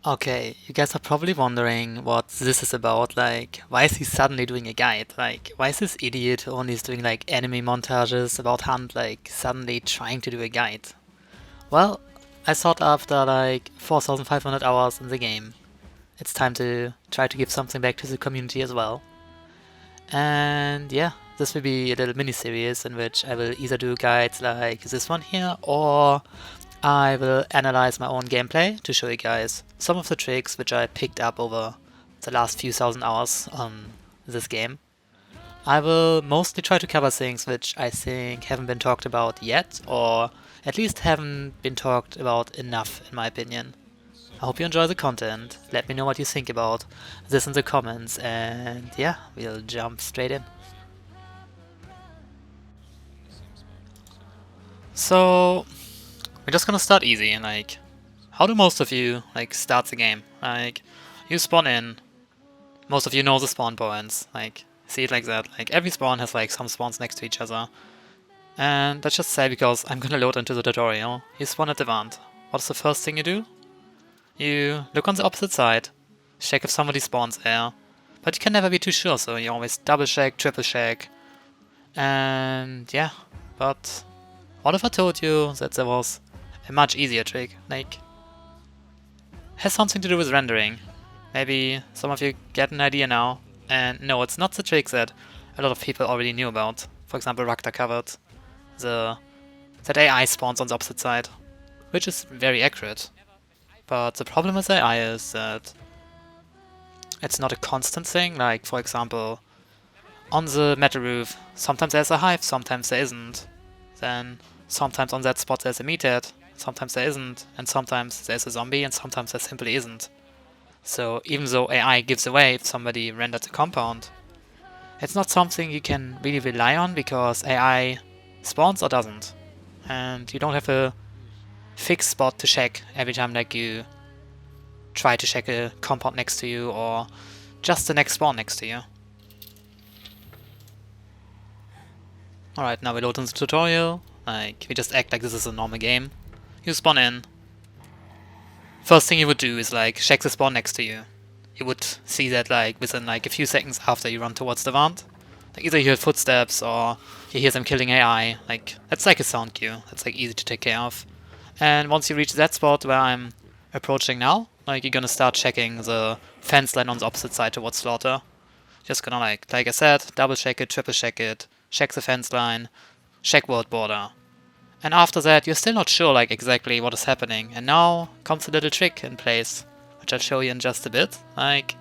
Okay, you guys are probably wondering what this is about. Like, why is he suddenly doing a guide? Like, why is this idiot who only is doing like anime montages about Hunt, like, suddenly trying to do a guide? Well, I thought after like 4,500 hours in the game, it's time to try to give something back to the community as well. And yeah, this will be a little mini series in which I will either do guides like this one here, or I will analyze my own gameplay to show you guys some of the tricks which I picked up over the last few thousand hours on this game. I will mostly try to cover things which I think haven't been talked about yet, or at least haven't been talked about enough in my opinion. I hope you enjoy the content, let me know what you think about this in the comments, and yeah, we'll jump straight in. So, we're just gonna start easy, and like, how do most of you like start the game? Like, you spawn in, most of you know the spawn points, like, see it like that. Like, every spawn has like some spawns next to each other. And let's just say, because I'm gonna load into the tutorial, you spawn at the vent. What's the first thing you do? You look on the opposite side, check if somebody spawns there. But you can never be too sure, so you always double check, triple check. And yeah, but what if I told you that there was a much easier trick? Like, has something to do with rendering. Maybe some of you get an idea now. And no, it's not the trick that a lot of people already knew about. For example, Rachta covered the that AI spawns on the opposite side, which is very accurate. But the problem with AI is that it's not a constant thing. Like, for example, on the metal roof, sometimes there's a hive, sometimes there isn't. Then sometimes on that spot there's a meathead, sometimes there isn't, and sometimes there's a zombie, and sometimes there simply isn't. So even though AI gives away if somebody rendered the compound, it's not something you can really rely on because AI spawns or doesn't. And you don't have a fixed spot to check every time like you try to check a compound next to you or just the next spawn next to you. Alright, now we load into the tutorial. Like, we just act like this is a normal game. You spawn in. First thing you would do is like check the spawn next to you. You would see that like within like a few seconds after you run towards the vent. Like either you hear footsteps or you hear them killing AI. Like that's like a sound cue. That's like easy to take care of. And once you reach that spot where I'm approaching now, like you're gonna start checking the fence line on the opposite side towards slaughter. Just gonna like I said, double check it, triple check it, check the fence line, check world border. And after that, you're still not sure like exactly what is happening. And now comes a little trick in place, which I'll show you in just a bit. Like,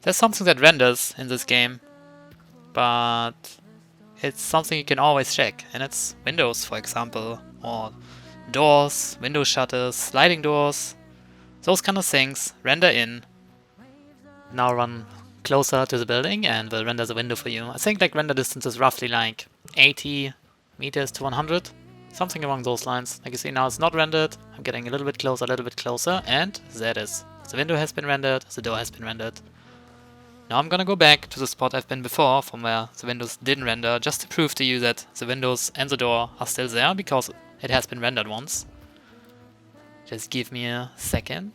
there's something that renders in this game, but it's something you can always check. And it's windows, for example, or doors, window shutters, sliding doors, those kind of things render in. Now run closer to the building and we'll render the window for you. I think like render distance is roughly like 80 meters to 100, something along those lines. Like you see now it's not rendered, I'm getting a little bit closer, and there it is. The window has been rendered, the door has been rendered. Now I'm gonna go back to the spot I've been before, from where the windows didn't render, just to prove to you that the windows and the door are still there, because it has been rendered once. Just give me a second.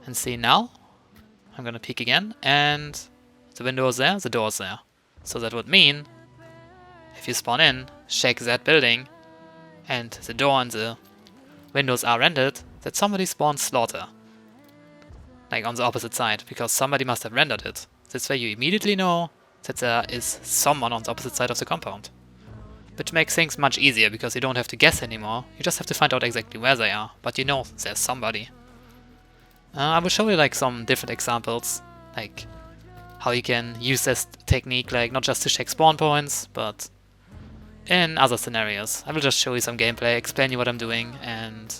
And see now, I'm gonna peek again, and the window is there, the door is there. So that would mean if you spawn in, check that building, and the door and the windows are rendered, that somebody spawns slaughter. Like on the opposite side, because somebody must have rendered it. This way you immediately know that there is someone on the opposite side of the compound. Which makes things much easier, because you don't have to guess anymore, you just have to find out exactly where they are, but you know there's somebody. I will show you like some different examples, like how you can use this technique, like not just to check spawn points, but in other scenarios. I will just show you some gameplay, explain you what I'm doing, and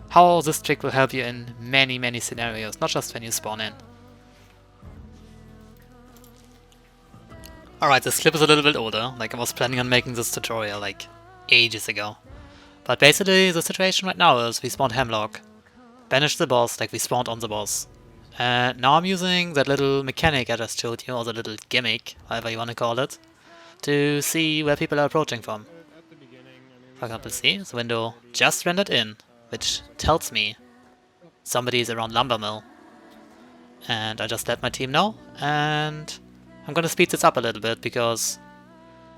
how this trick will help you in many scenarios, not just when you spawn in. Alright, this clip is a little bit older, like I was planning on making this tutorial like ages ago. But basically the situation right now is we spawned Hemlock, banished the boss like we spawned on the boss. And now I'm using that little mechanic I just showed you, or the little gimmick, however you want to call it, to see where people are approaching from. For example, see, the window just rendered in, which tells me somebody is around Lumber Mill. And I just let my team know, and I'm gonna speed this up a little bit, because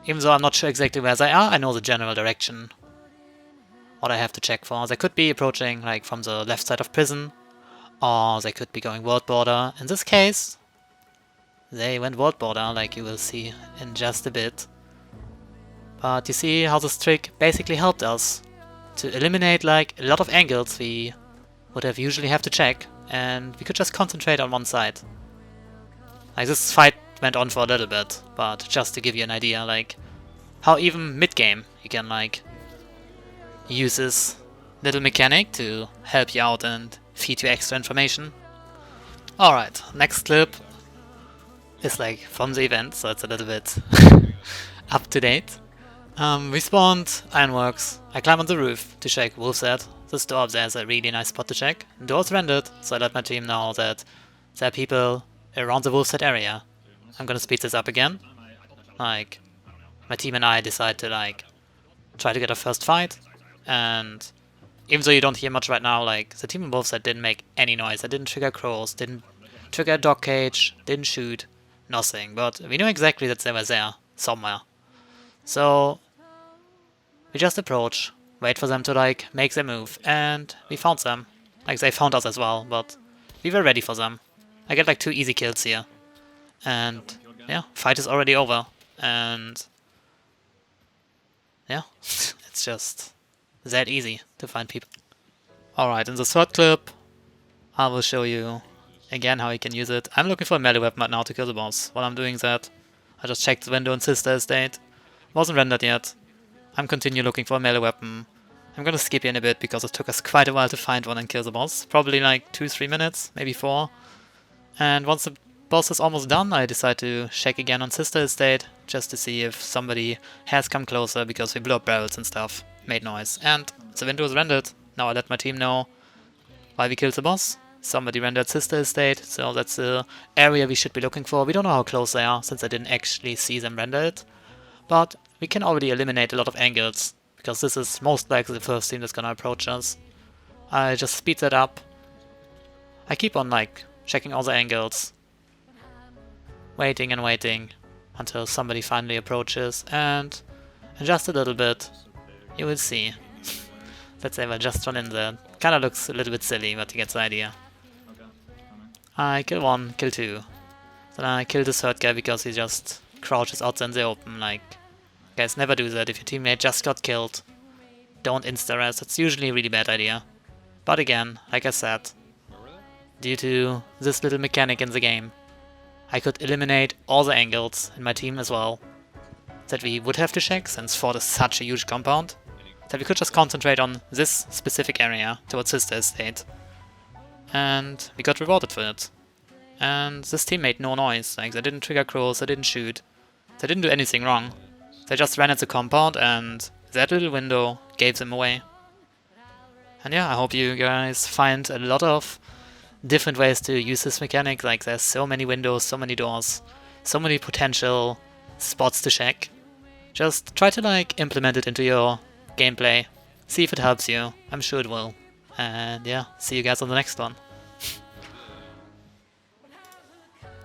even though I'm not sure exactly where they are, I know the general direction, what I have to check for. They could be approaching like from the left side of prison, or they could be going world border. In this case, they went world border, like you will see in just a bit. But you see how this trick basically helped us to eliminate like a lot of angles we would have usually have to check, and we could just concentrate on one side. Like, this fight went on for a little bit, but just to give you an idea, like, how even mid-game you can, like, use this little mechanic to help you out and feed you extra information. Alright, next clip is, like, from the event, so it's a little bit up to date. We spawned Ironworks. I climb on the roof to check Wolf's Head. This door up there is a really nice spot to check. The door's rendered, so I let my team know that there are people around the Wolf's Head area. I'm gonna speed this up again. Like, my team and I decide to like try to get a first fight, and even though you don't hear much right now, like the team in Wolf's Head didn't make any noise. I didn't trigger crows, didn't trigger a dog cage, didn't shoot, nothing. But we knew exactly that they were there somewhere. So we just approach, wait for them to like make their move, and we found them. Like, they found us as well, but we were ready for them. I get like 2 easy kills here. And yeah, fight is already over. And yeah, it's just that easy to find people. Alright, in the third clip, I will show you again how you can use it. I'm looking for a melee weapon right now to kill the boss. While I'm doing that, I just checked the window in Sister Estate. Wasn't rendered yet. I'm continue looking for a melee weapon. I'm gonna skip in a bit because it took us quite a while to find one and kill the boss. Probably like 2-3 minutes, maybe 4. And once the boss is almost done, I decide to check again on Sister Estate, just to see if somebody has come closer, because we blew up barrels and stuff, made noise. And the window is rendered. Now I let my team know why we killed the boss. Somebody rendered Sister Estate, so that's the area we should be looking for. We don't know how close they are, since I didn't actually see them render it. But we can already eliminate a lot of angles, because this is most likely the first team that's gonna approach us. I just speed that up. I keep on like checking all the angles, waiting and waiting until somebody finally approaches, and in just a little bit you will see that they will just run in there. Kinda looks a little bit silly, but you get the idea. I kill 1, kill 2. Then I kill the third guy because he just crouches out in the open. Like, guys, never do that. If your teammate just got killed, don't insta-res. It's usually a really bad idea. But again, like I said, due to this little mechanic in the game, I could eliminate all the angles in my team as well that we would have to check, since Fort is such a huge compound, that we could just concentrate on this specific area towards Sister Estate. And we got rewarded for it. And this team made no noise. Like, they didn't trigger crows, they didn't shoot, they didn't do anything wrong. They just ran at the compound, and that little window gave them away. And yeah, I hope you guys find a lot of different ways to use this mechanic. Like, there's so many windows, so many doors, so many potential spots to check. Just try to like implement it into your gameplay. See if it helps you. I'm sure it will. And yeah, see you guys on the next one.